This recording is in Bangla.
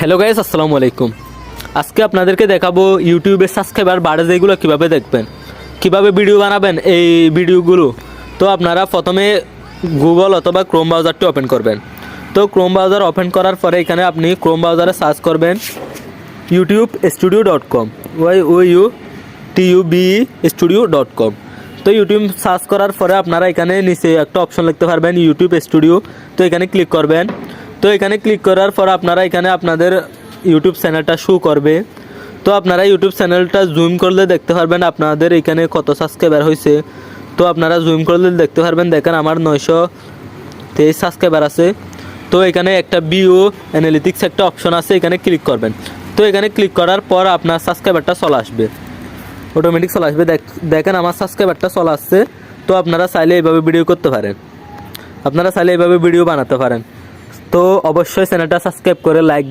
হ্যালো গাইস, আসসালামু আলাইকুম। আজকে আপনাদেরকে দেখাবো ইউটিউবে সাবস্ক্রাইবার বাড়ে যেগুলো কীভাবে দেখবেন, কিভাবে ভিডিও বানাবেন এই ভিডিওগুলো। তো আপনারা প্রথমে গুগল অথবা ক্রোম ব্রাউজারটি ওপেন করবেন। তো ক্রোম ব্রাউজার ওপেন করার পরে এখানে আপনি ক্রোম ব্রাউজারে সার্চ করবেন youtube.studio.com youtube.studio.com। তো ইউটিউব সার্চ করার পরে আপনারা এখানে নিচে একটা অপশন লিখতে পারবেন ইউটিউব স্টুডিও। তো এখানে ক্লিক করবেন। তো এখানে ক্লিক করার পর আপনারা এখানে আপনাদের ইউটিউব চ্যানেলটা শো করবে। তো আপনারা ইউটিউব চ্যানেলটা জুম করলে দেখতে পারবেন আপনাদের এখানে কত সাবস্ক্রাইবার হয়েছে। তো আপনারা জুম করলে দেখতে পারবেন, দেখেন আমার 923 সাবস্ক্রাইবার আছে। তো এখানে একটা ভিউ অ্যানালিটিক্স একটা অপশন আছে, এখানে ক্লিক করবেন। তো এখানে ক্লিক করার পর আপনার সাবস্ক্রাইবারটা চলে আসবে, অটোমেটিক চলে আসবে। দেখেন আমার সাবস্ক্রাইবারটা চলে আসছে। তো আপনারা চাইলে এইভাবে ভিডিও করতে পারেন, আপনারা চাইলে এইভাবে ভিডিও বানাতে পারেন। তো অবশ্যই চ্যানেলটা সাবস্ক্রাইব করে লাইক